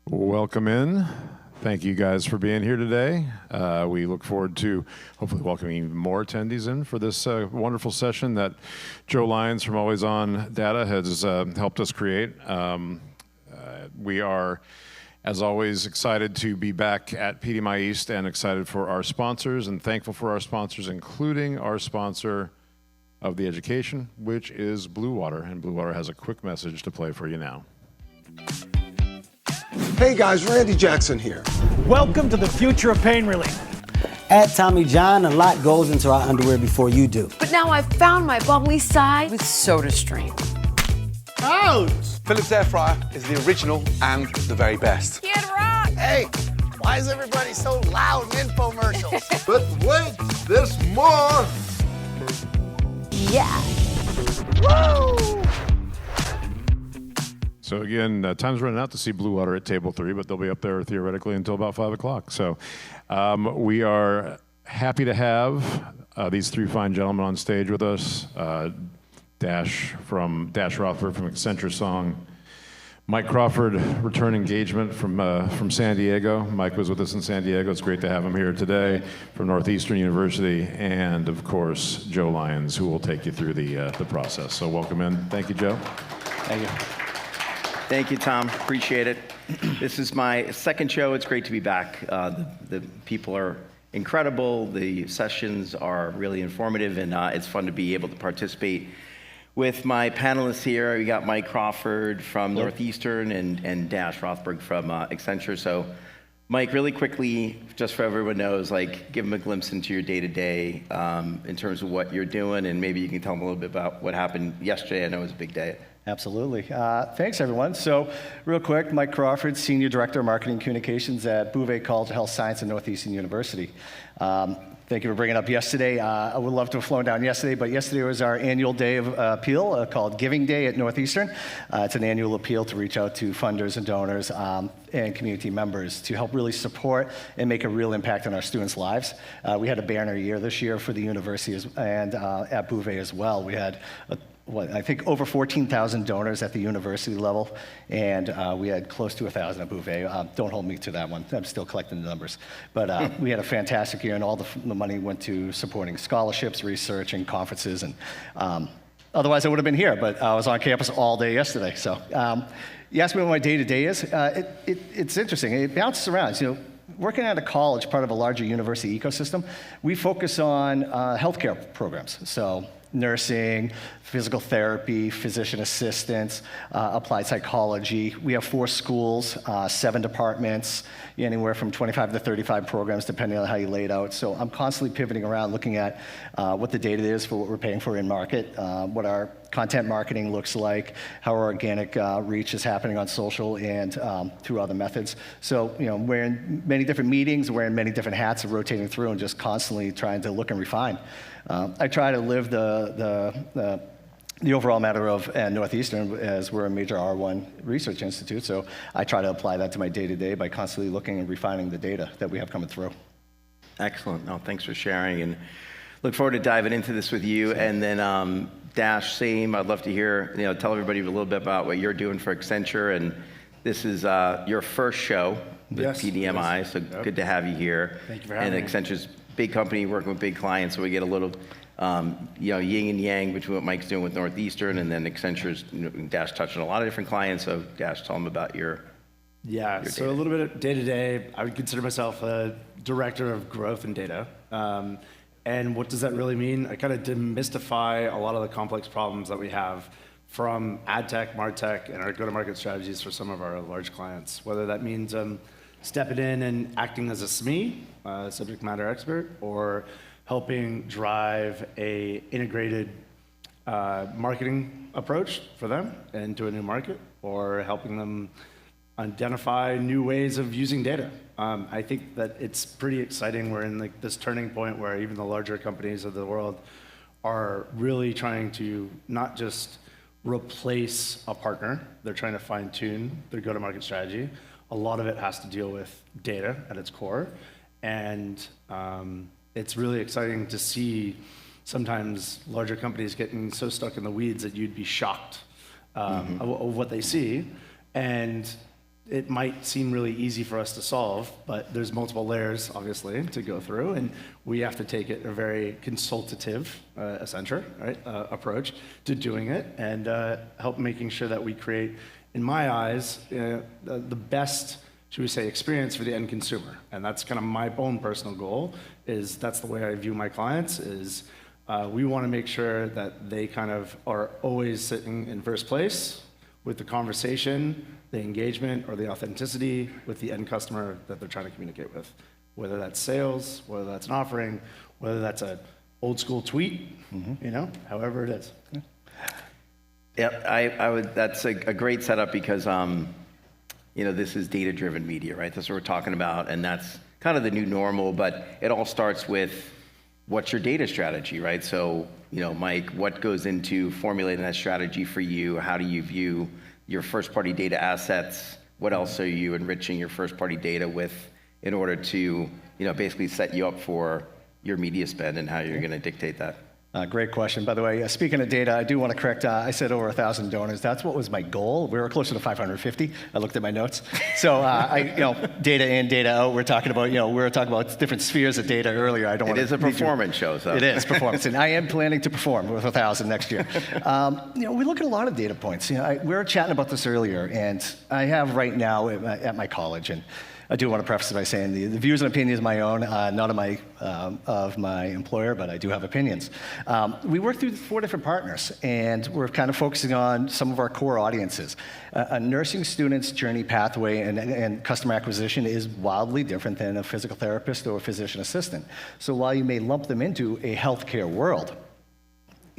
Welcome in. Thank you guys for being here today. We look forward to hopefully welcoming even more attendees in for this wonderful session that Joe Lyons from Always On Data has helped us create. We are, as always, excited to be back at PDMI East and excited for our sponsors and thankful for our sponsors, including our sponsor of the education, which is Blue Water. And Blue Water has a quick message to play for you now. Hey guys, Randy Jackson here. Welcome to the future of pain relief. At Tommy John, a lot goes into our underwear before you do. But now I've found my bubbly side with SodaStream. Ouch! Philips Air Fryer is the original and the very best. Kid Rock! Hey, why is everybody so loud in infomercials? But wait, there's more! Yeah. Woo! So again, time's running out to see Blue Water at table 3, but they'll be up there theoretically until about 5 o'clock. So we are happy to have these 3 fine gentlemen on stage with us. Dash Rothberg from Accenture Song, Mike Crawford, return engagement from San Diego. Mike was with us in San Diego. It's great to have him here today from Northeastern University, and of course Joe Lyons, who will take you through the process. So welcome in. Thank you, Joe. Thank you. Thank you, Tom. Appreciate it. This is my second show. It's great to be back. The people are incredible. The sessions are really informative, and it's fun to be able to participate with my panelists here. We got Mike Crawford from Northeastern and Dash Rothberg from Accenture. So, Mike, really quickly, just so everyone knows, like, give them a glimpse into your day-to-day in terms of what you're doing, and maybe you can tell them a little bit about what happened yesterday. I know it was a big day. Absolutely. Thanks, everyone. So, real quick, Mike Crawford, Senior Director of Marketing Communications at Bouvé College of Health Science at Northeastern University. Thank you for bringing up yesterday. I would love to have flown down yesterday, but yesterday was our annual day of appeal called Giving Day at Northeastern. It's an annual appeal to reach out to funders and donors and community members to help really support and make a real impact on our students' lives. We had a banner year this year for the university and at Bouvé as well. We had I think over 14,000 donors at the university level, and we had close to 1,000 at Bouvé. Don't hold me to that one. I'm still collecting the numbers. But we had a fantastic year, and all the money went to supporting scholarships, research, and conferences. And otherwise, I would have been here, but I was on campus all day yesterday. So you asked me what my day-to-day is. It's interesting. It bounces around. You know, working at a college, part of a larger university ecosystem, we focus on healthcare programs. So nursing, physical therapy, physician assistants, applied psychology. We have 4 schools, 7 departments, anywhere from 25 to 35 programs, depending on how you lay it out. So I'm constantly pivoting around, looking at what the data is for what we're paying for in market, what our content marketing looks like, how our organic reach is happening on social and through other methods. So, you know, we're in many different meetings, wearing many different hats, and rotating through, and just constantly trying to look and refine. I try to live the overall matter of Northeastern, as we're a major R1 research institute, so I try to apply that to my day-to-day by constantly looking and refining the data that we have coming through. Excellent. No, thanks for sharing, and look forward to diving into this with you. And then Dash, same. I'd love to hear, tell everybody a little bit about what you're doing for Accenture, and this is your first show with PDMI, so good to have you here. Thank you for having me. And Accenture's big company working with big clients, so we get a little yin and yang between what Mike's doing with Northeastern and then Accenture's. Dash touching a lot of different clients, so Dash, tell them about your so a little bit of day-to-day. I would consider myself a director of growth and data. And what does that really mean? I kind of demystify a lot of the complex problems that we have from ad tech, martech, and our go-to-market strategies for some of our large clients, whether that means stepping in and acting as a SME, subject matter expert, or helping drive a integrated marketing approach for them into a new market, or helping them identify new ways of using data. I think that it's pretty exciting. We're in this turning point where even the larger companies of the world are really trying to not just replace a partner, they're trying to fine-tune their go-to-market strategy. A lot of it has to deal with data at its core, and it's really exciting to see sometimes larger companies getting so stuck in the weeds that you'd be shocked of what they see. And it might seem really easy for us to solve, but there's multiple layers, obviously, to go through, and we have to take it a very consultative, Accenture, right, approach to doing it, and help making sure that we create, in my eyes, the best, should we say, experience for the end consumer. And that's kind of my own personal goal, is that's the way I view my clients, is we want to make sure that they kind of are always sitting in first place with the conversation, the engagement, or the authenticity with the end customer that they're trying to communicate with. Whether that's sales, whether that's an offering, whether that's an old school tweet, you know, however it is. Yep, I would. That's a great setup because, you know, this is data-driven media, right? That's what we're talking about, and that's kind of the new normal. But it all starts with what's your data strategy, right? So, you know, Mike, what goes into formulating that strategy for you? How do you view your first-party data assets? What else are you enriching your first-party data with in order to, you know, basically set you up for your media spend and how you're going to dictate that? Great question. By the way, speaking of data, I do want to correct, I said over 1,000 donors. That's what was my goal. We were closer to 550. I looked at my notes. So, you know, data in, data out. We're talking about, you know, we were talking about different spheres of data earlier. I don't want to. It is a performance show, so. It is performance, and I am planning to perform with 1,000 next year. You know, we look at a lot of data points. You know, we were chatting about this earlier, and I have right now at my college, and I do want to preface it by saying the views and opinions of my own, not of my employer, but I do have opinions. We work through 4 different partners, and we're kind of focusing on some of our core audiences. A nursing student's journey pathway and customer acquisition is wildly different than a physical therapist or a physician assistant. So while you may lump them into a healthcare world,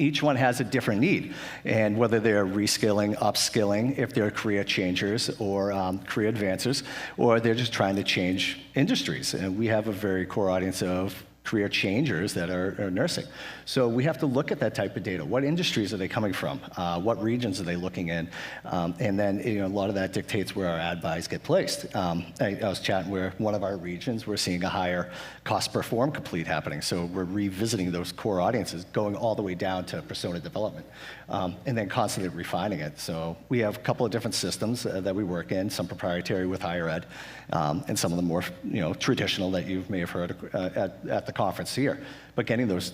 each one has a different need, and whether they're reskilling, upskilling, if they're career changers or career advancers, or they're just trying to change industries. And we have a very core audience of career changers that are nursing. So we have to look at that type of data. What industries are they coming from? What regions are they looking in? And then, you know, a lot of that dictates where our ad buys get placed. I was chatting where one of our regions, we're seeing a higher cost per form complete happening. So we're revisiting those core audiences, going all the way down to persona development, and then constantly refining it. So we have a couple of different systems that we work in, some proprietary with higher ed, and some of the more, you know, traditional that you may have heard at the conference here. But getting those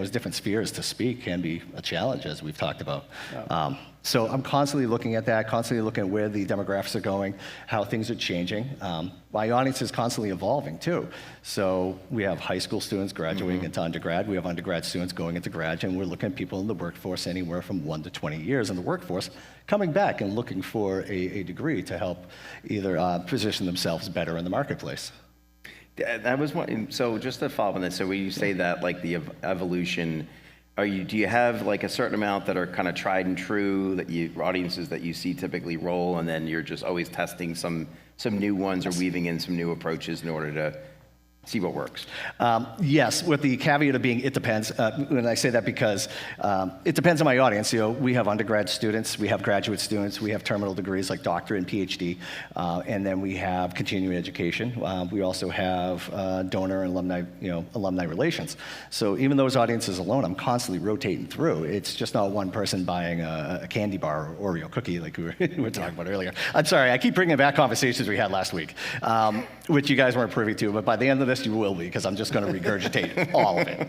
different spheres to speak can be a challenge, as we've talked about. Yeah. So I'm constantly looking at that, constantly looking at where the demographics are going, how things are changing. My audience is constantly evolving too. So we have high school students graduating into undergrad. We have undergrad students going into grad, and we're looking at people in the workforce anywhere from 1 to 20 years in the workforce, coming back and looking for a degree to help either position themselves better in the marketplace. That was one. So just to follow up on this, so when you say that, like the evolution, do you have like a certain amount that are kind of tried and true that audiences that you see typically roll, and then you're just always testing some new ones or weaving in some new approaches in order to see what works? Yes, with the caveat of being it depends. And I say that because it depends on my audience. You know, we have undergrad students, we have graduate students, we have terminal degrees like doctorate and PhD, and then we have continuing education. We also have donor and alumni relations. So even those audiences alone, I'm constantly rotating through. It's just not one person buying a candy bar or Oreo cookie like we were talking about earlier. I'm sorry, I keep bringing back conversations we had last week, which you guys weren't privy to, but by the end of this, you will be, because I'm just going to regurgitate all of it.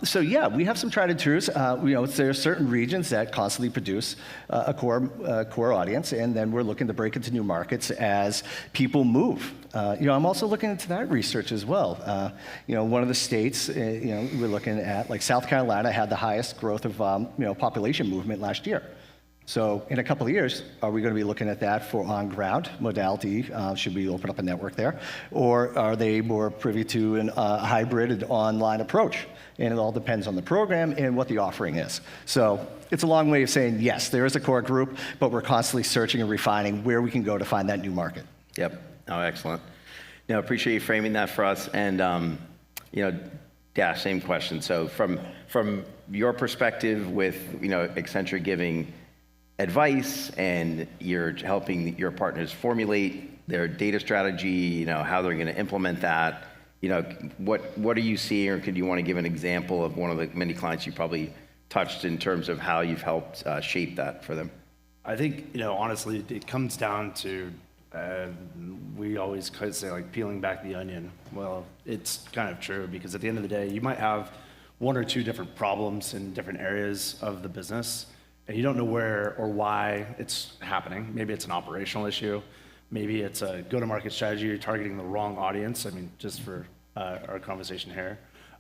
So yeah, we have some tried and trues. You know, there are certain regions that constantly produce a core audience, and then we're looking to break into new markets as people move. You know, I'm also looking into that research as well. You know, one of the states, you know, we're looking at, like South Carolina had the highest growth of you know, population movement last year. So in a couple of years, are we going to be looking at that for on-ground modality? Should we open up a network there? Or are they more privy to a hybrid online approach? And it all depends on the program and what the offering is. So it's a long way of saying, yes, there is a core group, but we're constantly searching and refining where we can go to find that new market. Yep. Oh, excellent. No, appreciate you framing that for us. And, you know, Dash, same question. So from your perspective with, you know, Accenture giving advice and you're helping your partners formulate their data strategy, you know, how they're going to implement that, you know, what are you seeing, or could you want to give an example of one of the many clients you probably touched in terms of how you've helped shape that for them? I think, honestly, it comes down to, we always kind of say like peeling back the onion. Well, it's kind of true because at the end of the day, you might have one or two different problems in different areas of the business, and you don't know where or why it's happening. Maybe it's an operational issue. Maybe it's a go-to-market strategy. You're targeting the wrong audience. I mean, just for our conversation here.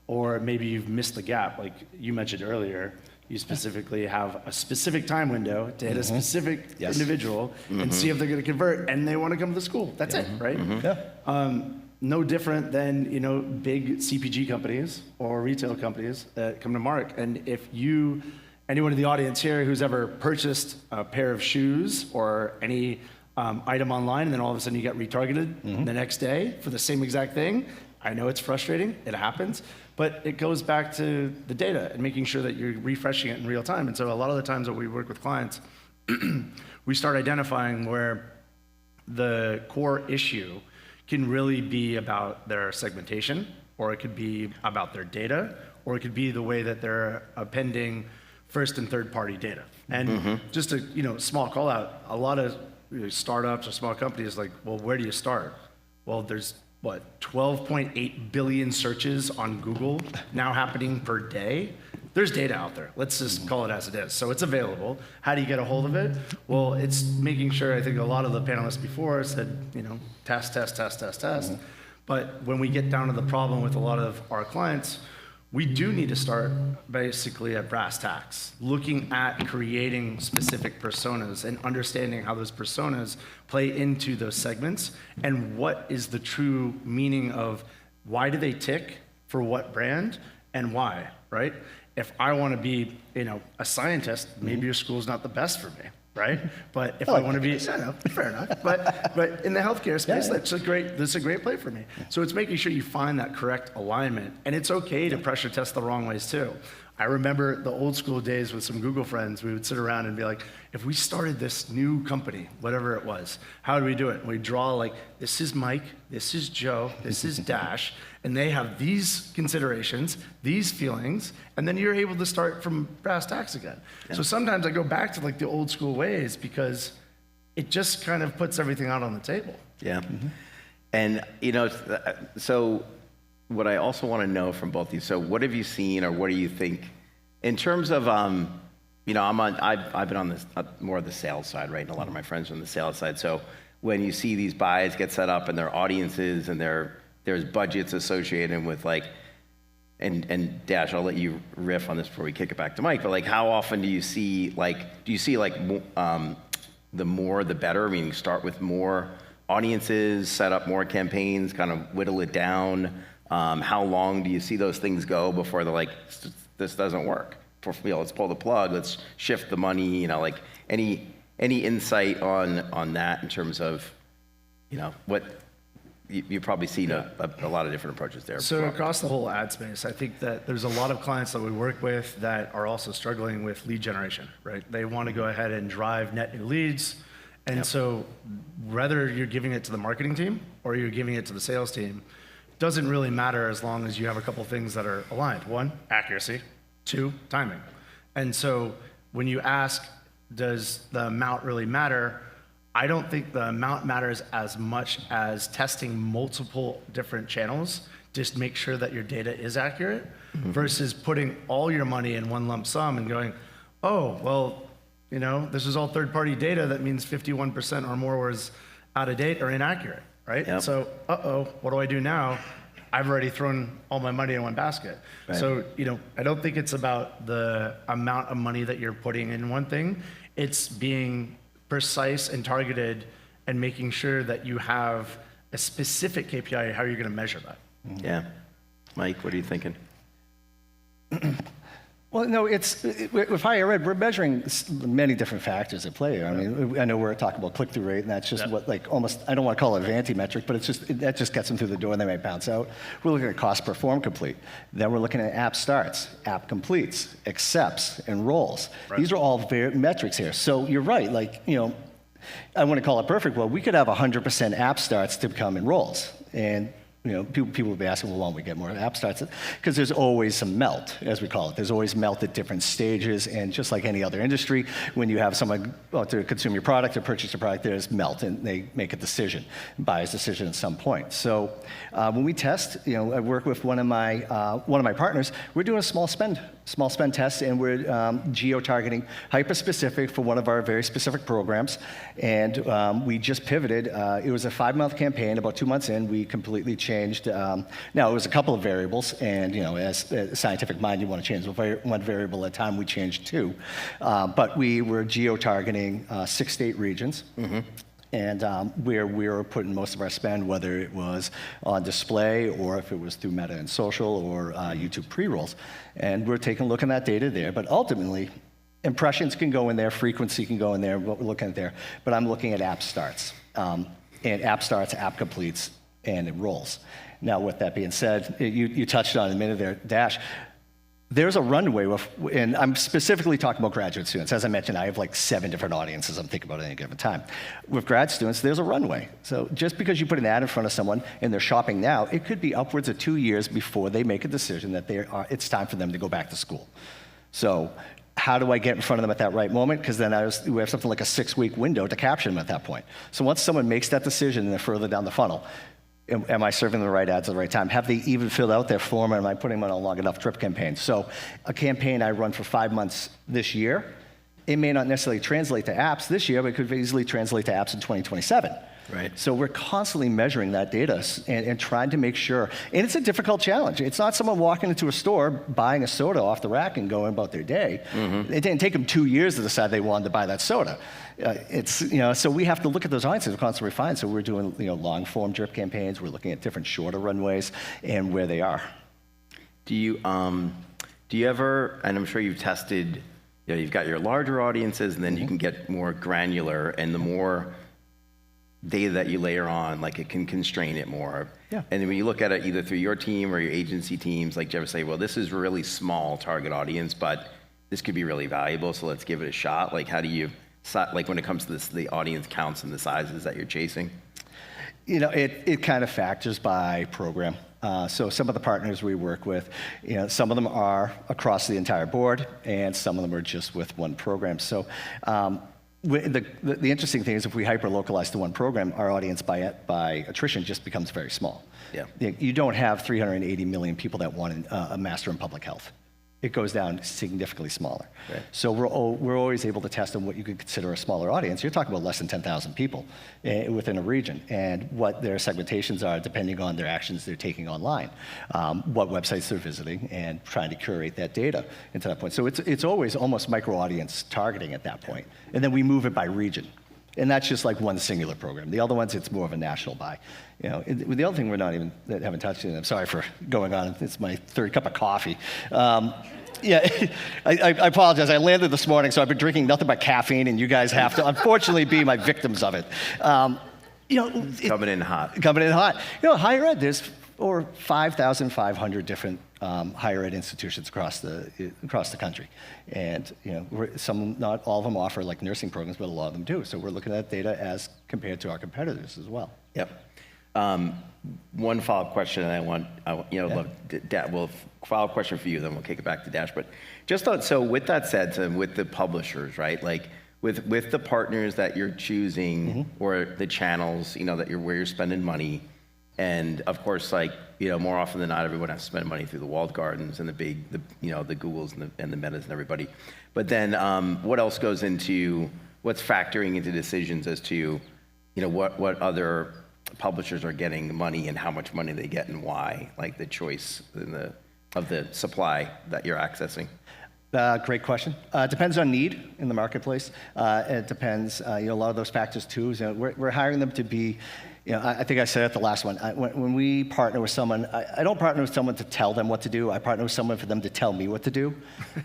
Or maybe you've missed the gap. Like you mentioned earlier, you specifically have a specific time window to hit a specific individual and see if they're going to convert, and they want to come to the school. That's it, right? No different than big CPG companies or retail companies that come to Mark. And if anyone in the audience here who's ever purchased a pair of shoes or any item online, and then all of a sudden you get retargeted the next day for the same exact thing, I know it's frustrating, it happens, but it goes back to the data and making sure that you're refreshing it in real time. And so a lot of the times that we work with clients, we start identifying where the core issue can really be about their segmentation, or it could be about their data, or it could be the way that they're appending first and third party data. And just a small call out, a lot of startups or small companies like, well, where do you start? Well, there's 12.8 billion searches on Google now happening per day. There's data out there. Let's just call it as it is. So it's available. How do you get a hold of it? Well, it's making sure, I think a lot of the panelists before said, test. But when we get down to the problem with a lot of our clients, we do need to start basically at brass tacks, looking at creating specific personas and understanding how those personas play into those segments and what is the true meaning of why do they tick for what brand and why, right? If I want to be, a scientist, maybe your school's not the best for me, right? But if I want to be, fair enough. But in the healthcare space, that's a great play for me. So it's making sure you find that correct alignment, and it's okay to pressure test the wrong ways too. I remember the old school days with some Google friends. We would sit around and be like, if we started this new company, whatever it was, how do we do it? And we draw like, this is Mike, this is Joe, this is Dash, and they have these considerations, these feelings, and then you're able to start from brass tacks again. So sometimes I go back to like the old school ways because it just kind of puts everything out on the table. Yeah. And, so what I also want to know from both of you, so what have you seen or what do you think in terms of, I've been on this more of the sales side, right? And a lot of my friends are on the sales side. So when you see these buys get set up and their audiences and there's budgets associated with and Dash, I'll let you riff on this before we kick it back to Mike, but how often do you see the more the better? I mean, you start with more audiences, set up more campaigns, kind of whittle it down. How long do you see those things go before they're like, this doesn't work? Let's pull the plug, let's shift the money, any insight on that in terms of, what you've probably seen a lot of different approaches there. So across the whole ad space, I think that there's a lot of clients that we work with that are also struggling with lead generation, right? They want to go ahead and drive net new leads. And so whether you're giving it to the marketing team or you're giving it to the sales team, doesn't really matter as long as you have a couple things that are aligned. One, accuracy. Two, timing. And so when you ask, does the amount really matter? I don't think the amount matters as much as testing multiple different channels, just make sure that your data is accurate versus putting all your money in one lump sum and going, oh, well, this is all third-party data. That means 51% or more was out of date or inaccurate. Right? Yep. So, what do I do now? I've already thrown all my money in one basket. Right. So, I don't think it's about the amount of money that you're putting in one thing. It's being precise and targeted and making sure that you have a specific KPI, how you're going to measure that. Yeah. Mike, what are you thinking? Well, no, with higher ed, we're measuring many different factors at play. I mean, I know we're talking about click-through rate, and that's just almost, I don't want to call it a vanity metric, but that just gets them through the door and they might bounce out. We're looking at cost per form complete. Then we're looking at app starts, app completes, accepts, enrolls. Right. These are all metrics here. So you're right, I want to call it perfect. Well, we could have 100% app starts to become enrolls. And people will be asking, well, why don't we get more app starts? Because there's always some melt, as we call it. There's always melt at different stages, and just like any other industry, when you have someone to consume your product or purchase your product, there's melt, and they make a decision, buyer's decision at some point. So when we test, I work with one of my partners. We're doing a small spend test, and we're geo-targeting, hyper-specific for one of our very specific programs, and we just pivoted. It was a 5-month campaign. About 2 months in, we completely changed. Now, it was a couple of variables, and as a scientific mind, you want to change one variable at a time. We changed 2. But we were geo-targeting 6 state regions. And where we were putting most of our spend, whether it was on display or if it was through Meta and social or YouTube pre-rolls. And we're taking a look at that data there. But ultimately, impressions can go in there, frequency can go in there, what we're looking at there. But I'm looking at app starts. And app starts, app completes, and enrolls. Now, with that being said, you touched on it a minute there, Dash. There's a runway, and I'm specifically talking about graduate students. As I mentioned, I have like 7 different audiences I'm thinking about at any given time. With grad students, there's a runway. So just because you put an ad in front of someone and they're shopping now, it could be upwards of 2 years before they make a decision that it's time for them to go back to school. So how do I get in front of them at that right moment? Because then we have something like a 6-week window to capture them at that point. So once someone makes that decision and they're further down the funnel, am I serving the right ads at the right time? Have they even filled out their form, or am I putting them on a long enough drip campaign? So a campaign I run for 5 months this year, it may not necessarily translate to apps this year, but it could easily translate to apps in 2027. Right. So we're constantly measuring that data and trying to make sure, and it's a difficult challenge. It's not someone walking into a store, buying a soda off the rack and going about their day. It didn't take them 2 years to decide they wanted to buy that soda. So we have to look at those audiences, constantly refine. So we're doing long form drip campaigns. We're looking at different shorter runways and where they are. Do you ever, and I'm sure you've tested, you've got your larger audiences, and then you can get more granular, and the more data that you layer on, like it can constrain it more. Yeah. And then when you look at it either through your team or your agency teams, like, do you ever say, well, this is a really small target audience, but this could be really valuable, so let's give it a shot? Like, how do you, like when it comes to the audience counts and the sizes that you're chasing? It kind of factors by program. So some of the partners we work with, some of them are across the entire board, and some of them are just with one program. So the interesting thing is, if we hyper-localize to one program, our audience by attrition just becomes very small. Yeah. You don't have 380 million people that want a master in public health. It goes down significantly smaller. Right. So we're always able to test on what you could consider a smaller audience. You're talking about less than 10,000 people within a region, and what their segmentations are depending on their actions they're taking online, what websites they're visiting, and trying to curate that data into that point. So it's always almost micro-audience targeting at that point. And then we move it by region. And that's just like one singular program. The other ones, it's more of a national buy. The other thing that haven't touched on, I'm sorry for going on, it's my 3rd cup of coffee. I apologize. I landed this morning, so I've been drinking nothing but caffeine, and you guys have to, unfortunately, be my victims of it. Coming in hot. Coming in hot. Higher ed, there's over 5,500 different higher ed institutions across the country, and not all of them offer like nursing programs, but a lot of them do. So we're looking at data as compared to our competitors as well. Yep. One follow-up question, and follow-up question for you, then we'll kick it back to Dash. But just so with that said, so with the publishers, right? Like with the partners that you're choosing, or the channels, where you're spending money. And of course, more often than not, everyone has to spend money through the walled gardens and the Googles and the Metas and everybody. But then what else goes into, what's factoring into decisions as to, what other publishers are getting money and how much money they get and why, like the choice of the supply that you're accessing? Great question. It depends on need in the marketplace. It depends, a lot of those factors too. We're hiring them to be, I think I said at the last one, when we partner with someone, I don't partner with someone to tell them what to do. I partner with someone for them to tell me what to do.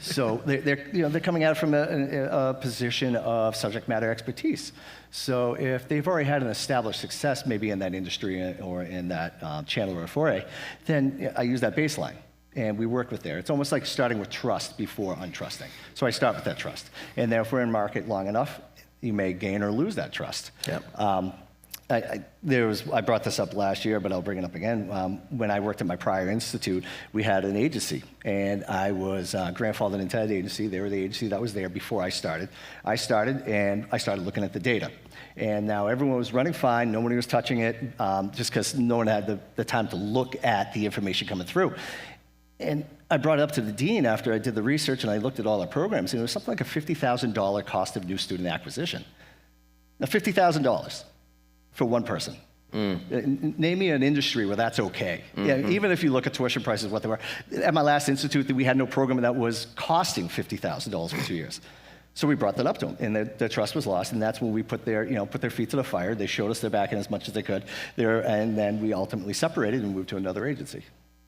So they're coming at it from a position of subject matter expertise. So if they've already had an established success, maybe in that industry or in that channel or foray, then I use that baseline. And we work with there. It's almost like starting with trust before untrusting. So I start with that trust. And then if we're in market long enough, you may gain or lose that trust. Yep. I brought this up last year, but I'll bring it up again. When I worked at my prior institute, we had an agency, and I was grandfathered into that agency. They were the agency that was there before I started. I started looking at the data. And now everyone was running fine. Nobody was touching it, just because no one had the time to look at the information coming through. And I brought it up to the dean after I did the research, and I looked at all the programs, and it was something like a $50,000 cost of new student acquisition. Now, $50,000 for one person. Name me an industry where that's okay. Yeah, even if you look at tuition prices, what they were. At my last institute, we had no program that was costing $50,000 for 2 years. So we brought that up to them, and the trust was lost, and that's when we put their feet to the fire. They showed us their back end as much as they could, and then we ultimately separated and moved to another agency.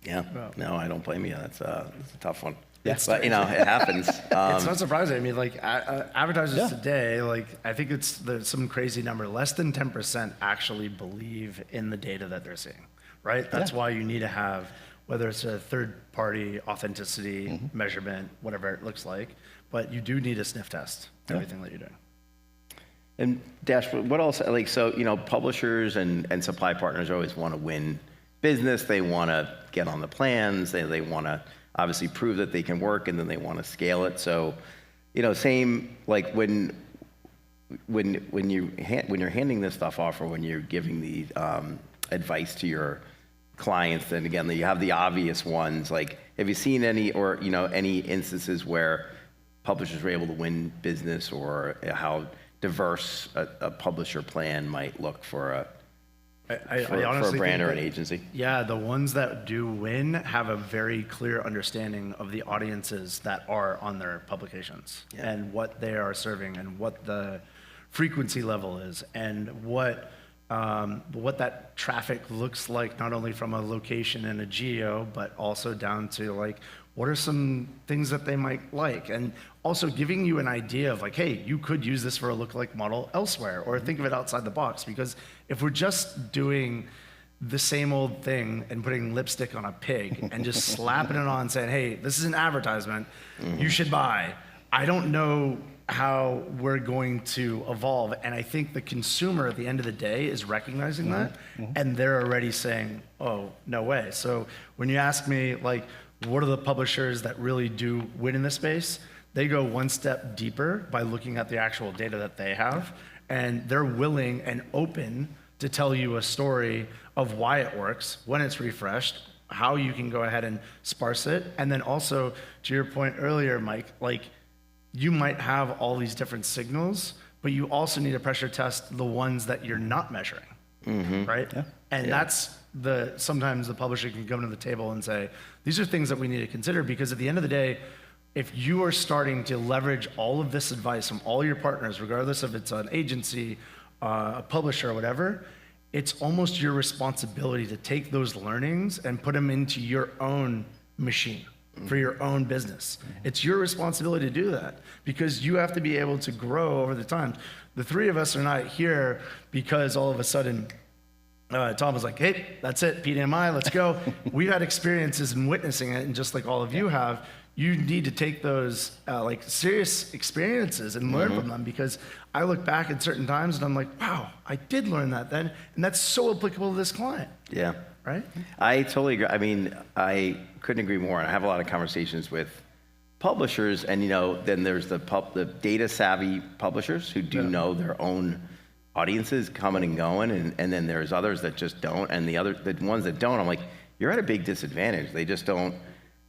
Yeah, no, I don't blame you. That's a tough one. Yes. But it happens. It's not surprising. I mean, like advertisers today, like I think there's some crazy number. Less than 10% actually believe in the data that they're seeing, right? That's why you need to have, whether it's a third-party authenticity measurement, whatever it looks like, but you do need a sniff test everything that you're doing. And Dash, what else? Like, so, publishers and supply partners always want to win business. They want to get on the plans. They want to obviously prove that they can work, and then they want to scale it. So, same like when you're handing this stuff off, or when you're giving the advice to your clients, then again, you have the obvious ones. Like, have you seen any any instances where publishers were able to win business, or how diverse a publisher plan might look for a brand or an agency? Yeah, the ones that do win have a very clear understanding of the audiences that are on their publications and what they are serving and what the frequency level is and what that traffic looks like, not only from a location and a geo, but also down to like, what are some things that they might like? And also giving you an idea of like, hey, you could use this for a lookalike model elsewhere, or think of it outside the box. Because if we're just doing the same old thing and putting lipstick on a pig and just slapping it on saying, hey, this is an advertisement, you should buy, I don't know how we're going to evolve. And I think the consumer at the end of the day is recognizing that, and they're already saying, oh, no way. So when you ask me, like, what are the publishers that really do win in this space? They go one step deeper by looking at the actual data that they have, and they're willing and open to tell you a story of why it works, when it's refreshed, how you can go ahead and sparse it. And then also, to your point earlier, Mike, like, you might have all these different signals, but you also need to pressure test the ones that you're not measuring, right? Yeah. And that's sometimes the publisher can come to the table and say, these are things that we need to consider, because at the end of the day, if you are starting to leverage all of this advice from all your partners, regardless if it's an agency, a publisher, or whatever, it's almost your responsibility to take those learnings and put them into your own machine for your own business. It's your responsibility to do that, because you have to be able to grow over the time. The three of us are not here because all of a sudden Tom was like, hey, that's it, PDMI, let's go. We've had experiences in witnessing it, and just like all of you have, you need to take those like serious experiences and learn from them, because I look back at certain times and I'm like, wow, I did learn that then, and that's so applicable to this client. Yeah. Right? I totally agree. I mean, I couldn't agree more. And I have a lot of conversations with publishers, and then there's the data savvy publishers who do know their own audiences coming and going, and then there's others that just don't, and the ones that don't, I'm like, you're at a big disadvantage. They just don't,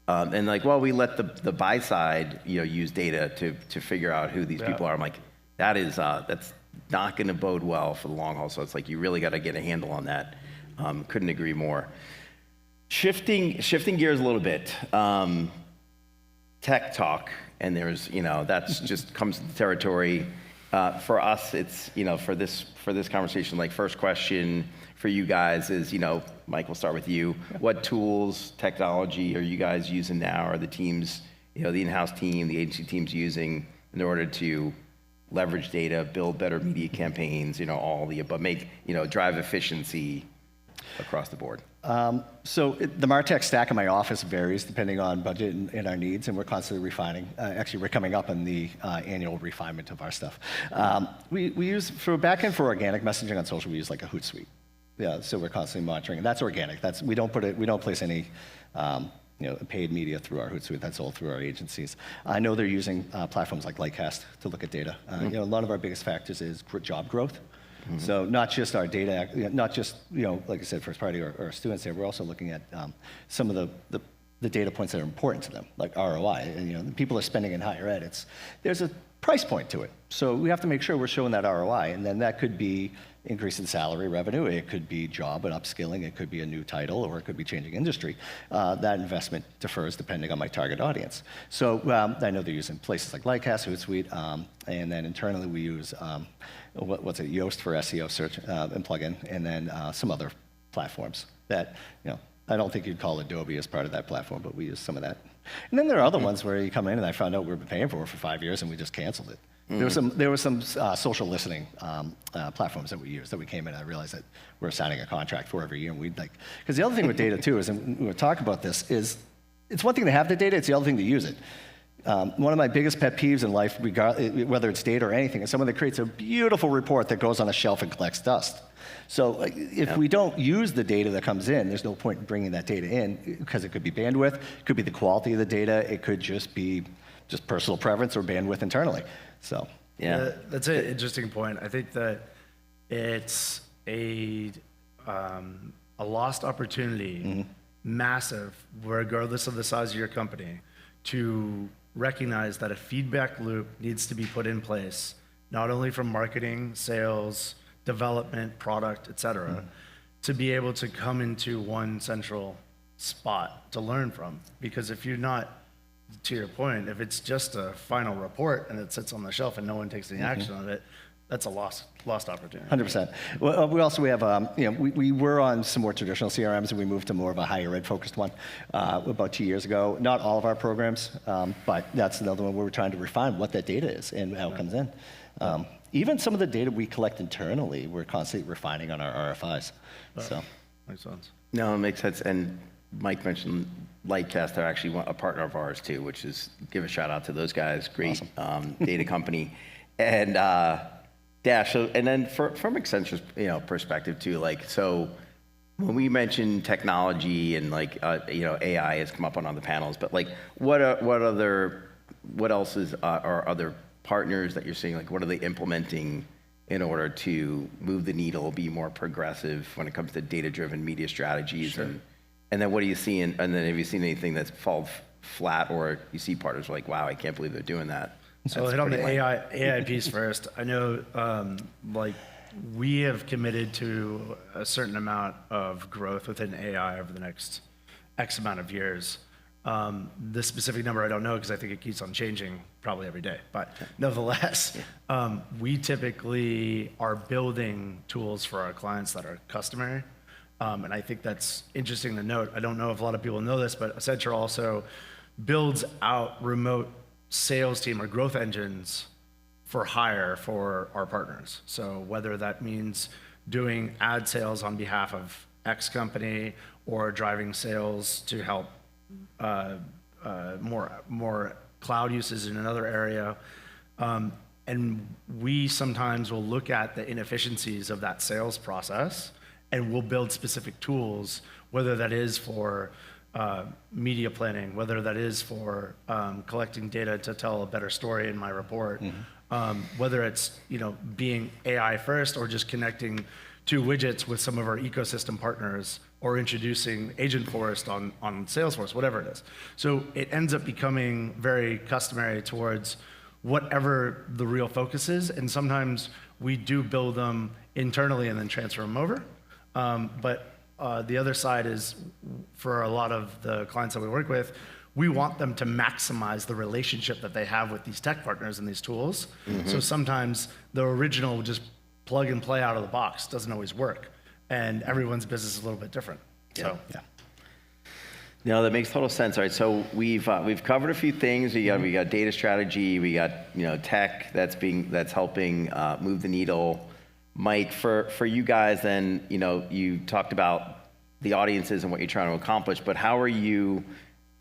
and like, well, we let the buy side use data to figure out who these people are. I'm like, that's not going to bode well for the long haul. So it's like, you really got to get a handle on that. Couldn't agree more. Shifting gears a little bit, tech talk, and there's that's just comes to the territory. For us, it's for this conversation, like, first question for you guys is, Mike, we'll start with you. What tools, technology are you guys using now? Are the teams, the in-house team, the agency teams using in order to leverage data, build better media campaigns, all the above, make drive efficiency? across the board? So the MarTech stack in my office varies depending on budget and our needs, and we're constantly refining. Actually, we're coming up on the annual refinement of our stuff. We use, for backend for organic messaging on social, we use like a Hootsuite. Yeah, so we're constantly monitoring, and that's organic. We don't place any paid media through our Hootsuite. That's all through our agencies. I know they're using platforms like Lightcast to look at data. A lot of our biggest factors is job growth. So not just our data, not just, like I said, first party or students there, we're also looking at some of the data points that are important to them, like ROI. And, people are spending in higher ed. There's a price point to it. So we have to make sure we're showing that ROI. And then that could be increase in salary revenue. It could be job and upskilling. It could be a new title, or it could be changing industry. That investment differs depending on my target audience. So I know they're using places like Lightcast, Hootsuite, and then internally we use Yoast for SEO search and plugin, and then some other platforms that, I don't think you'd call Adobe as part of that platform, but we use some of that. And then there are other ones where you come in and I found out we've been paying for 5 years and we just canceled it. There were some social listening platforms that we used that we came in and I realized that we're signing a contract for every year, and we'd like, because the other thing with data too is, and we were talking about this, is it's one thing to have the data, it's the other thing to use it. One of my biggest pet peeves in life, whether it's data or anything, is someone that creates a beautiful report that goes on a shelf and collects dust. So if we don't use the data that comes in, there's no point in bringing that data in, because it could be bandwidth, it could be the quality of the data, it could just be personal preference or bandwidth internally. So yeah, that's an interesting point. I think that it's a lost opportunity, massive, regardless of the size of your company, to recognize that a feedback loop needs to be put in place, not only from marketing, sales, development, product, et cetera, to be able to come into one central spot to learn from. Because if you're not, to your point, if it's just a final report and it sits on the shelf and no one takes any action on it, that's a lost opportunity. 100%. Well, we have, we were on some more traditional CRMs, and we moved to more of a higher ed focused one about 2 years ago. Not all of our programs, but that's another one where we're trying to refine what that data is and how it comes in. Even some of the data we collect internally, we're constantly refining on our RFIs. So makes sense. No, it makes sense. And Mike mentioned Lightcast. They're actually a partner of ours too, which is, give a shout out to those guys. Great awesome. Data company. And so, and then from Accenture's perspective too, so when we mention technology and AI has come up on the panels, but what else are other partners that you're seeing? What are they implementing in order to move the needle, be more progressive when it comes to data-driven media strategies? Sure. And then what are you seeing? And then have you seen anything that's fallen flat, or you see partners wow, I can't believe they're doing that? So I'll hit on the AI piece first. I know we have committed to a certain amount of growth within AI over the next X amount of years. The specific number I don't know, because I think it keeps on changing probably every day. But nevertheless, we typically are building tools for our clients that are customary. And I think that's interesting to note. I don't know if a lot of people know this, but Accenture also builds out remote sales team or growth engines for hire for our partners. So whether that means doing ad sales on behalf of X company, or driving sales to help more cloud uses in another area. And we sometimes will look at the inefficiencies of that sales process, and we'll build specific tools, whether that is for media planning, whether that is for collecting data to tell a better story in my report, whether it's being AI first, or just connecting two widgets with some of our ecosystem partners, or introducing Agentforce on Salesforce, whatever it is. So it ends up becoming very customary towards whatever the real focus is, and sometimes we do build them internally and then transfer them over. But the other side is, for a lot of the clients that we work with, we want them to maximize the relationship that they have with these tech partners and these tools. So sometimes the original just plug and play out of the box doesn't always work, and everyone's business is a little bit different. So yeah. No, that makes total sense. All right, so we've covered a few things. We got data strategy, we got tech that's helping move the needle. Mike, for you guys, then, you talked about the audiences and what you're trying to accomplish, but how are you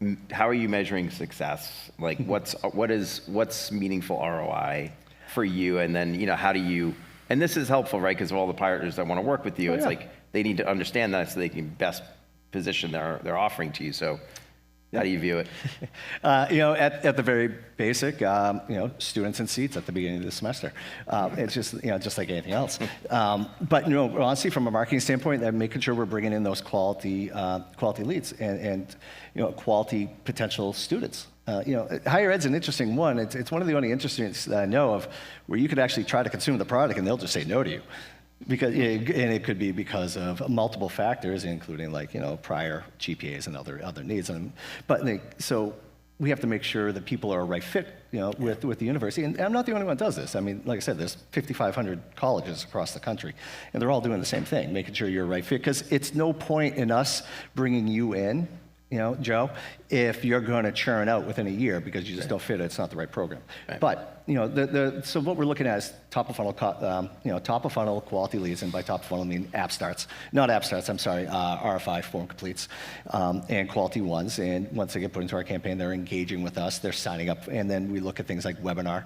measuring success? Like, what's meaningful ROI for you? And then, how do you, and this is helpful, right? Because of all the partners that want to work with you, it's like they need to understand that so they can best position their offering to you. So how do you view it? At the very basic, students and seats at the beginning of the semester. It's just like anything else. But honestly, from a marketing standpoint, making sure we're bringing in those quality leads and quality potential students. Higher ed's an interesting one. It's one of the only institutes that I know of where you could actually try to consume the product and they'll just say no to you. And it could be because of multiple factors, including prior GPAs and other needs. So we have to make sure that people are a right fit, with the university. And I'm not the only one that does this. I mean, like I said, there's 5,500 colleges across the country, and they're all doing the same thing, making sure you're a right fit. Because it's no point in us bringing you in, Joe, if you're going to churn out within a year because you just don't fit it. It's not the right program. Right. But so what we're looking at is top of funnel quality leads, and by top of funnel I mean RFI form completes, and quality ones. And once they get put into our campaign, they're engaging with us. They're signing up, and then we look at things like webinar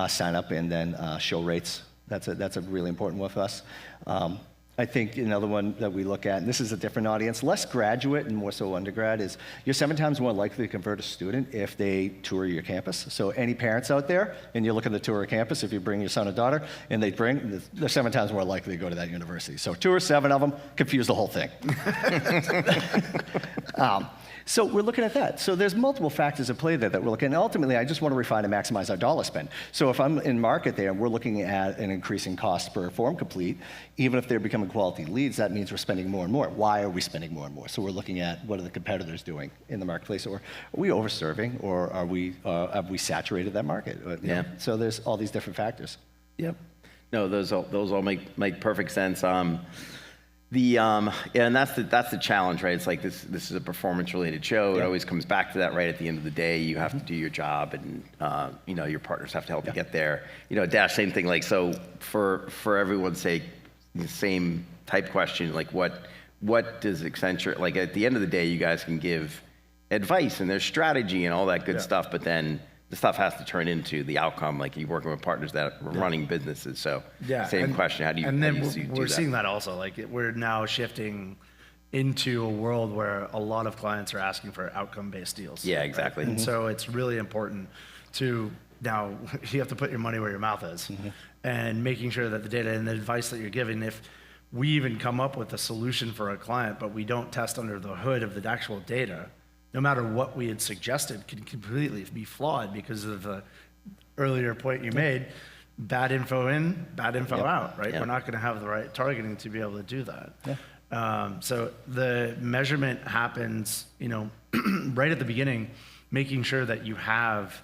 sign up, and then show rates. That's a really important one for us. I think another one that we look at, and this is a different audience, less graduate and more so undergrad, is you're 7 times more likely to convert a student if they tour your campus. So any parents out there, and you're looking to tour a campus, if you bring your son or daughter, and they're 7 times more likely to go to that university. So tour 7 of them, confuse the whole thing. So we're looking at that. So there's multiple factors at play there that we're looking at. And ultimately, I just want to refine and maximize our dollar spend. So if I'm in market there, and we're looking at an increasing cost per form complete, even if they're becoming quality leads, that means we're spending more and more. Why are we spending more and more? So we're looking at what are the competitors doing in the marketplace, or are we overserving, or have we saturated that market? So there's all these different factors. Yep. No, those all make perfect sense. And that's the challenge, right? It's like this is a performance-related show. It always comes back to that, right? At the end of the day, you have to do your job, and your partners have to help you get there. Dash, same thing. Like, so for everyone's sake, the same type question. Like, what does Accenture, like, at the end of the day, you guys can give advice and there's strategy and all that good stuff, but then the stuff has to turn into the outcome. Like, you're working with partners that are running businesses. So same question. How do you we're seeing that also. Like, we're now shifting into a world where a lot of clients are asking for outcome-based deals. Yeah, exactly. Right? And so it's really important to, now you have to put your money where your mouth is, and making sure that the data and the advice that you're giving, if we even come up with a solution for a client, but we don't test under the hood of the actual data, no matter what we had suggested, can completely be flawed because of the earlier point you made. Bad info in, bad info out, right? We're not going to have the right targeting to be able to do that. So the measurement happens, right at the beginning, making sure that you have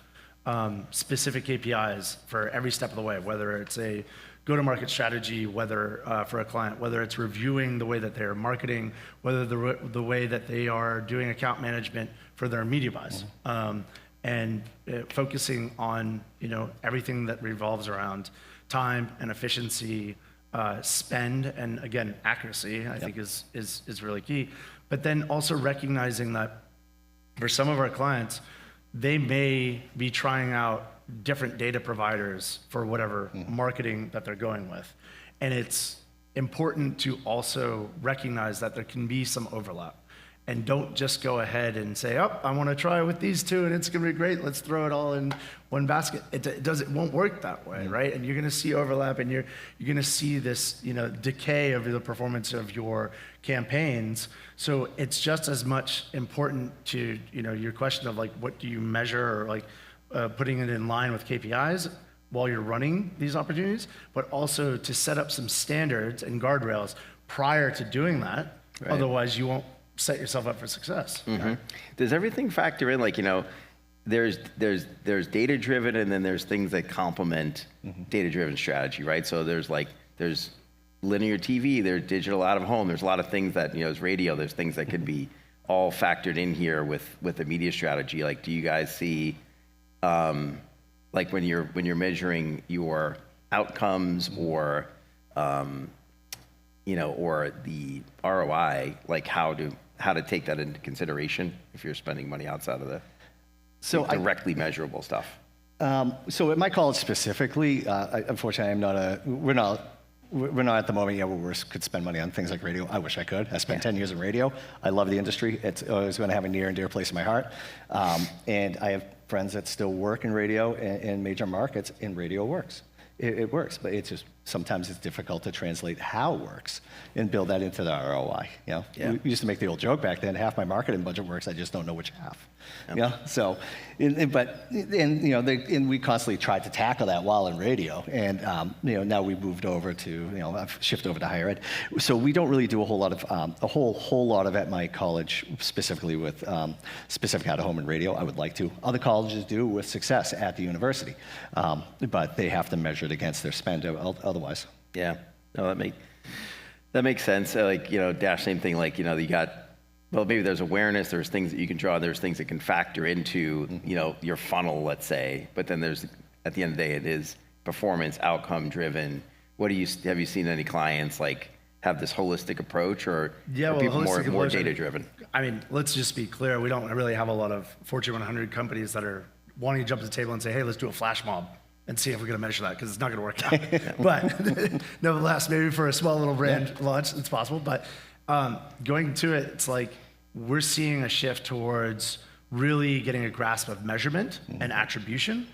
specific KPIs for every step of the way, whether it's a go-to-market strategy, whether for a client, whether it's reviewing the way that they're marketing, whether the way that they are doing account management for their media buys, and focusing on everything that revolves around time and efficiency, spend, and again accuracy. I think is really key. But then also recognizing that for some of our clients, they may be trying out different data providers for whatever marketing that they're going with. And it's important to also recognize that there can be some overlap. And don't just go ahead and say, oh, I want to try with these two and it's going to be great. Let's throw it all in one basket. It won't work that way, right? And you're going to see overlap, and you're going to see this, decay of the performance of your campaigns. So it's just as much important to, your question of like, what do you measure, or like, putting it in line with KPIs while you're running these opportunities, but also to set up some standards and guardrails prior to doing that. Right. Otherwise, you won't set yourself up for success. Right? Does everything factor in? Like, there's data-driven, and then there's things that complement data-driven strategy, right? So there's linear TV, there's digital out of home, there's a lot of things that, there's radio, there's things that could be all factored in here with the media strategy. Like, do you guys see, like when you're measuring your outcomes, or or the ROI, like how to take that into consideration if you're spending money outside of the directly measurable stuff? So at my college specifically, unfortunately, we're not at the moment yet where we could spend money on things like radio. I wish I could. I spent 10 years in radio. I love the industry. It's always going to have a near and dear place in my heart. And I have friends that still work in radio in major markets, and radio works. It works, but it's just sometimes it's difficult to translate how it works and build that into the ROI. We used to make the old joke back then: half my marketing budget works, I just don't know which half. So, and we constantly tried to tackle that while in radio, and now we moved over to I've shifted over to higher ed. So we don't really do a whole lot of at my college specifically with specific out of home and radio. I would like to. Other colleges do with success at the university, but they have to measure it against their spend otherwise. Yeah, no, that makes sense. Dash, same thing. You got. Well, maybe there's awareness, there's things that you can draw, there's things that can factor into, your funnel, let's say, but then there's, at the end of the day, it is performance, outcome driven. Have you seen any clients have this holistic approach, or are people more data driven? I mean, let's just be clear, we don't really have a lot of Fortune 100 companies that are wanting to jump to the table and say, hey, let's do a flash mob and see if we're going to measure that, because it's not going to work out. But nevertheless, maybe for a small little brand launch, it's possible. But going to it, it's we're seeing a shift towards really getting a grasp of measurement and attribution.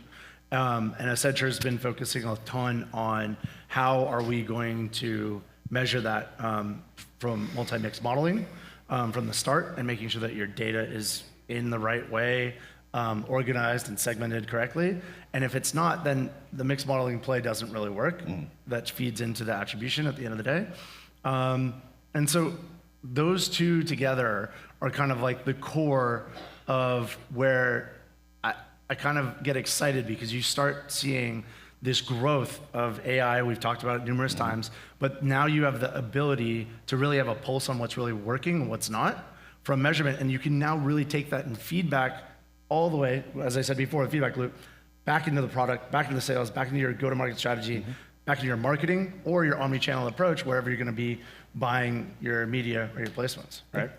And Accenture has been focusing a ton on how are we going to measure that from multi-mix modeling from the start, and making sure that your data is in the right way, organized and segmented correctly. And if it's not, then the mixed modeling play doesn't really work. That feeds into the attribution at the end of the day. And so those two together are kind of the core of where I kind of get excited, because you start seeing this growth of AI. We've talked about it numerous times, but now you have the ability to really have a pulse on what's really working and what's not from measurement. And you can now really take that and feedback all the way, as I said before, the feedback loop, back into the product, back into the sales, back into your go-to-market strategy, back into your marketing or your omni-channel approach, wherever you're going to be buying your media or your placements, right?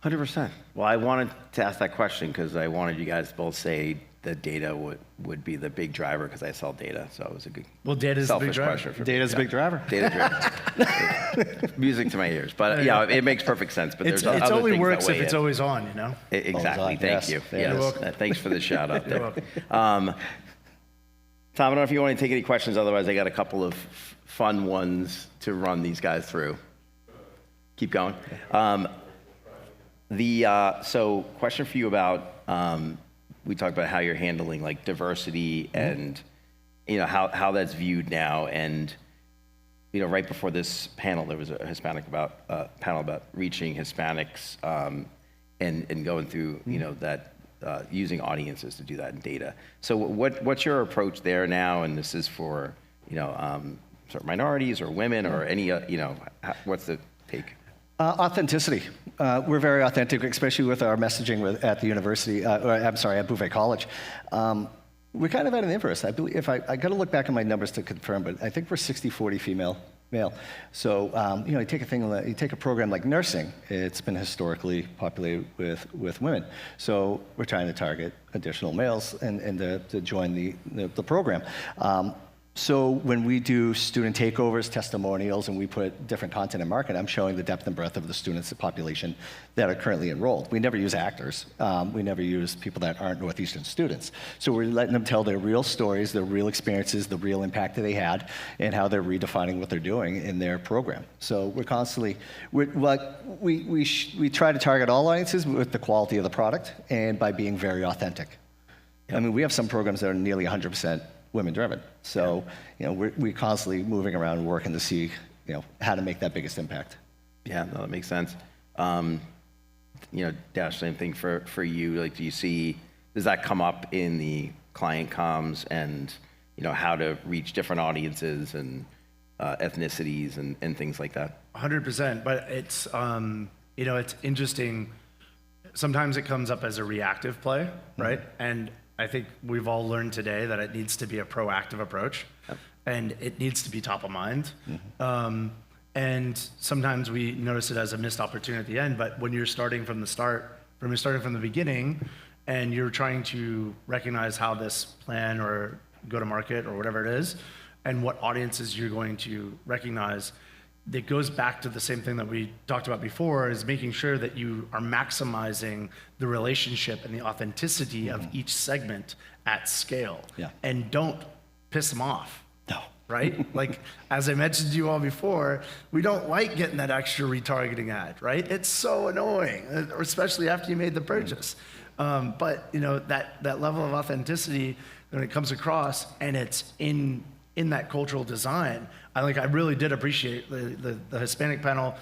100%. Well, I wanted to ask that question because I wanted you guys to both say that data would be the big driver, because I sell data, so it was a good data's the big driver. Question for Data's a big driver. Data-driven. Music to my ears, but it makes perfect sense. But It's there's other only things works that if it's always on, Exactly. On, Thank you. You're Yes. Thanks for the shout out there. You're welcome. Tom, I don't know if you want to take any questions. Otherwise, I got a couple of fun ones to run these guys through. Keep going. So question for you about, we talked about how you're handling diversity and, how that's viewed now. And, right before this panel, there was a panel about reaching Hispanics, and going through, that, using audiences to do that in data. So what's your approach there now? And this is for, sort of minorities or women or any, what's the take? Authenticity. We're very authentic, especially with our messaging at the university, at Bouvé College. We're kind of at an inverse. I believe, I got to look back at my numbers to confirm, but I think we're 60-40 female, male. So, you take a program like nursing, it's been historically populated with women. So we're trying to target additional males and to join the program. So when we do student takeovers, testimonials, and we put different content in market, I'm showing the depth and breadth of the students, the population that are currently enrolled. We never use actors. We never use people that aren't Northeastern students. So we're letting them tell their real stories, their real experiences, the real impact that they had, and how they're redefining what they're doing in their program. So we're constantly, we try to target all audiences with the quality of the product and by being very authentic. I mean, we have some programs that are nearly 100% women-driven. So, we're constantly moving around and working to see, how to make that biggest impact. Yeah, no, that makes sense. Dash, same thing for you. Does that come up in the client comms and, how to reach different audiences and ethnicities and things like that? 100%, but it's, it's interesting. Sometimes it comes up as a reactive play, right? And I think we've all learned today that it needs to be a proactive approach. and it needs to be top of mind. And sometimes we notice it as a missed opportunity at the end, but when you're starting from the start, when you're starting from the beginning, and you're trying to recognize how this plan or go to market or whatever it is, and what audiences you're going to recognize, that goes back to the same thing that we talked about before, is making sure that you are maximizing the relationship and the authenticity of each segment at scale. And don't piss them off. No. Right? Like, as I mentioned to you all before, we don't like getting that extra retargeting ad, right? It's so annoying, especially after you made the purchase. But you know, that level of authenticity, when it comes across and it's in that cultural design, I really did appreciate the Hispanic panel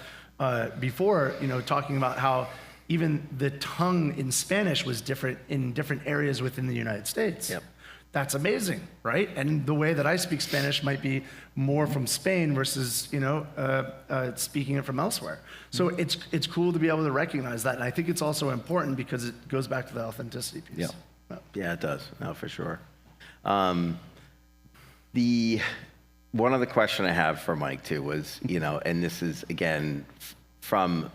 before, you know, talking about how even the tongue in Spanish was different in different areas within the United States. That's amazing, right? And the way that I speak Spanish might be more from Spain versus, you know, speaking it from elsewhere. So it's cool to be able to recognize that. And I think it's also important because it goes back to the authenticity piece. Yeah, it does. No, for sure. One other question I have for Mike too was, you know, and this is again from,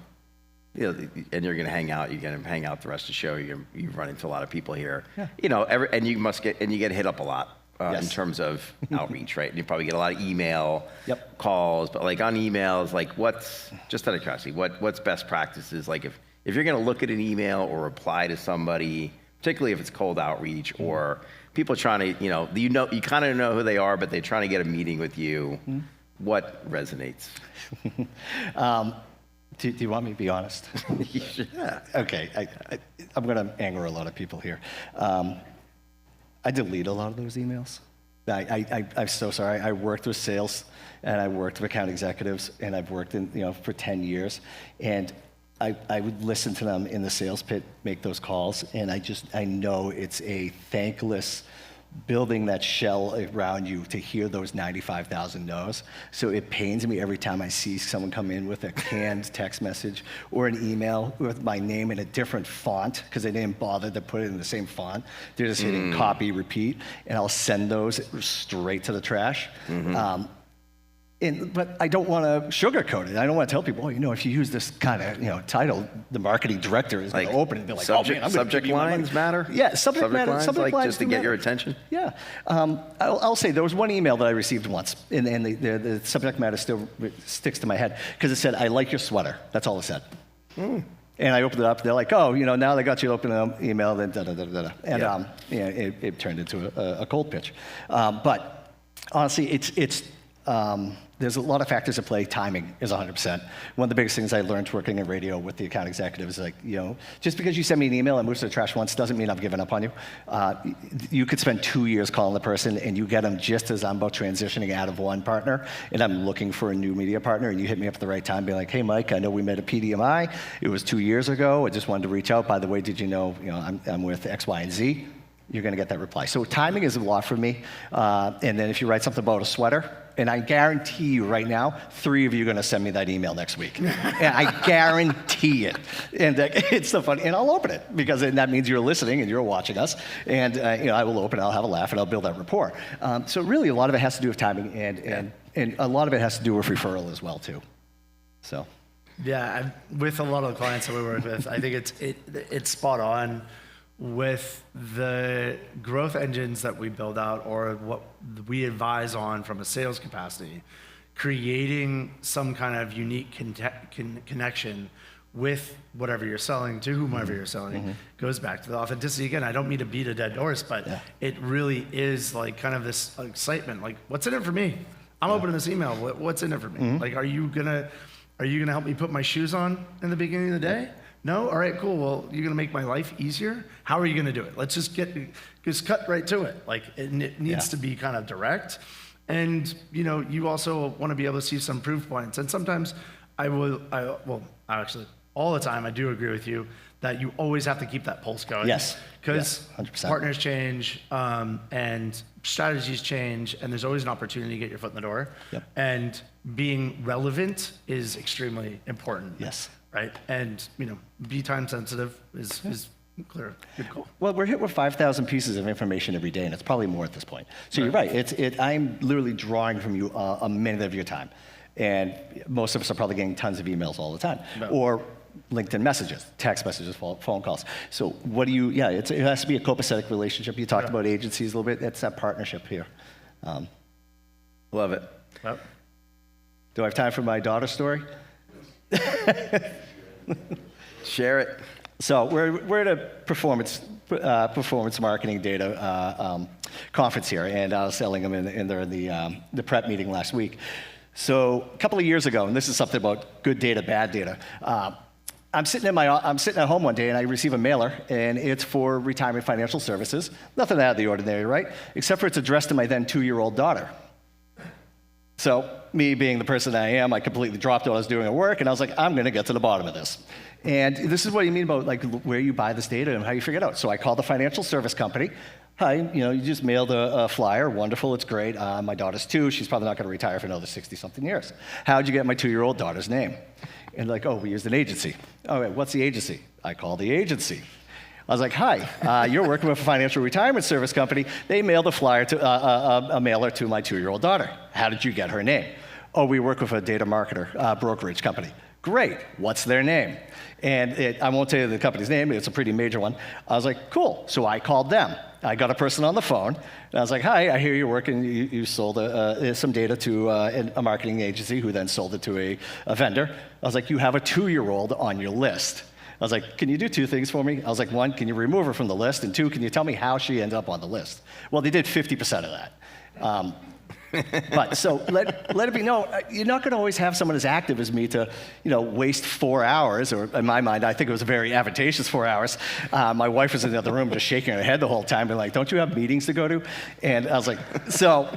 you know, and you're going to hang out. You're going to hang out the rest of the show. You run into a lot of people here. You know, and you get hit up a lot in terms of outreach, right? And you probably get a lot of email calls, but like on emails, like what's, just out of curiosity, what's best practices? Like if you're going to look at an email or reply to somebody, particularly if it's cold outreach or people trying to, you kind of know who they are, but they're trying to get a meeting with you. What resonates? Do you want me to be honest? Yeah. Okay, I'm going to anger a lot of people here. I delete a lot of those emails. I'm so sorry. I worked with sales, and I worked with account executives, and I've worked in, you know, for 10 years, and I would listen to them in the sales pit make those calls, and I know it's a thankless building that shell around you to hear those 95,000 no's. So it pains me every time I see someone come in with a canned text message or an email with my name in a different font because they didn't bother to put it in the same font. They're just hitting copy, repeat, and I'll send those straight to the trash. But I don't want to sugarcoat it. I don't want to tell people, if you use this kind of, title, the marketing director is going to open it and be like, subject lines matter? Yeah, subject lines, just to get your attention? Yeah. I'll say there was one email that I received once, and the subject matter still sticks to my head, because it said, "I like your sweater." That's all it said. And I opened it up, they're like, now they got you to open an email, then da-da-da-da-da. And it turned into a cold pitch. But honestly, there's a lot of factors at play. Timing is 100%. One of the biggest things I learned working in radio with the account executives is just because you send me an email and moves to the trash once doesn't mean I've given up on you. You could spend 2 years calling the person and you get them just as I'm about transitioning out of one partner and I'm looking for a new media partner, and you hit me up at the right time being like, "Hey Mike, I know we met at PDMI. It was 2 years ago. I just wanted to reach out. By the way, did you know, I'm with X, Y, and Z?" You're going to get that reply. So timing is a lot for me. And then if you write something about a sweater, and I guarantee you right now, 3 of you are going to send me that email next week. And I guarantee it. And it's so funny. And I'll open it, because that means you're listening and you're watching us. And I will open it, I'll have a laugh, and I'll build that rapport. So really, a lot of it has to do with timing, and a lot of it has to do with referral as well, too. So. Yeah, with a lot of the clients that we work with, I think it's spot on. With the growth engines that we build out, or what we advise on from a sales capacity, creating some kind of unique connection with whatever you're selling to whomever you're selling goes back to the authenticity. Again, I don't mean to beat a dead horse, but it really is like kind of this excitement. Like, what's in it for me? I'm opening this email. What's in it for me? Like, are you gonna help me put my shoes on in the beginning of the day? No? All right, cool. Well, you're going to make my life easier? How are you going to do it? Let's just cut right to it. Like, it needs to be kind of direct. And, you also want to be able to see some proof points. And sometimes actually, all the time, I do agree with you that you always have to keep that pulse going. Yes. Because 100%. Partners change, and strategies change, and there's always an opportunity to get your foot in the door. And being relevant is extremely important. Yes. Right? And, be time sensitive is Clear. Good call. Well, we're hit with 5,000 pieces of information every day, and it's probably more at this point. So you're right. I'm literally drawing from you a minute of your time. And most of us are probably getting tons of emails all the time. Or LinkedIn messages, text messages, phone calls. So what do you, it has to be a copacetic relationship. You talked about agencies a little bit. It's that partnership here. Love it. Yep. Do I have time for my daughter's story? Share it. So we're at a performance marketing data conference here, and I was telling them in the prep meeting last week. So a couple of years ago, and this is something about good data, bad data. I'm sitting at home one day, and I receive a mailer, and it's for retirement financial services. Nothing out of the ordinary, right? Except for it's addressed to my then 2-year-old daughter. So me being the person I am, I completely dropped what I was doing at work, and I was like, I'm going to get to the bottom of this. And this is what you mean about like where you buy this data and how you figure it out. So I called the financial service company. Hi, you just mailed a flyer. Wonderful, it's great. My daughter's 2. She's probably not going to retire for another 60-something years. How'd you get my 2-year-old daughter's name? And like, we used an agency. All right, what's the agency? I called the agency. I was like, hi, you're working with a financial retirement service company. They mailed a flyer a mailer to my 2-year-old daughter. How did you get her name? We work with a data marketer brokerage company. Great, what's their name? And I won't tell you the company's name, it's a pretty major one. I was like, cool, so I called them. I got a person on the phone, and I was like, hi, I hear you're working, you sold some data to a marketing agency who then sold it to a vendor. I was like, you have a 2-year-old on your list. I was like, can you do 2 things for me? I was like, 1, can you remove her from the list? And 2, can you tell me how she ended up on the list? Well, they did 50% of that. But so let it be known, you're not going to always have someone as active as me to, waste 4 hours, or in my mind, I think it was a very advantageous 4 hours. My wife was in the other room just shaking her head the whole time, and like, don't you have meetings to go to? And I was like, so,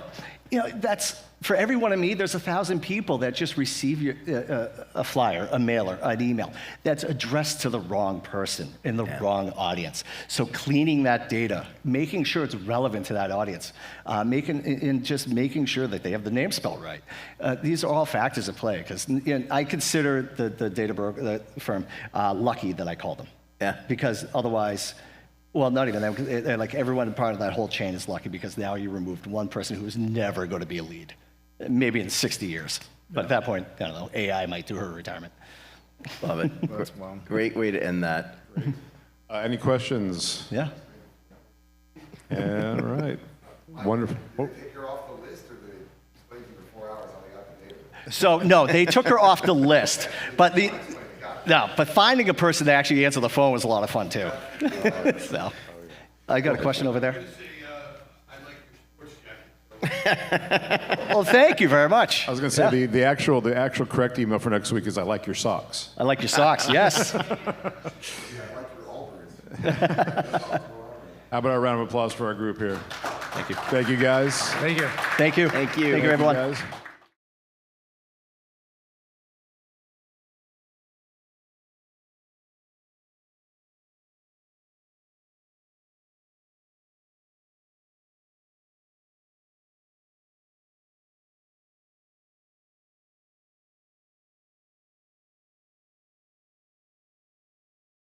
that's, for every one of me, there's 1,000 people that just receive a flyer, a mailer, an email that's addressed to the wrong person in the wrong audience. So cleaning that data, making sure it's relevant to that audience, just making sure that they have the name spelled right. These are all factors at play, because I consider the data broker firm lucky that I called them. Yeah. Because otherwise, well, not even them, like everyone part of that whole chain is lucky, because now you removed one person who was never going to be a lead. Maybe in 60 years. But at that point, I don't know, AI might do her retirement. Love it. That's wild. Great way to end that. Any questions? Yeah. All right. Wonderful. Take her off the list, or they explain to you for 4 hours how they got the data? So, no, they took her off the list. But but finding a person to actually answer the phone was a lot of fun, too. So, I got a question over there. Well, thank you very much. I was going to say the actual correct email for next week is I like your socks. I like your socks, yes. Yeah, I like your Allbirds. How about a round of applause for our group here? Thank you. Thank you, guys. Thank you. Thank you. Thank you. Thank you, everyone. Guys.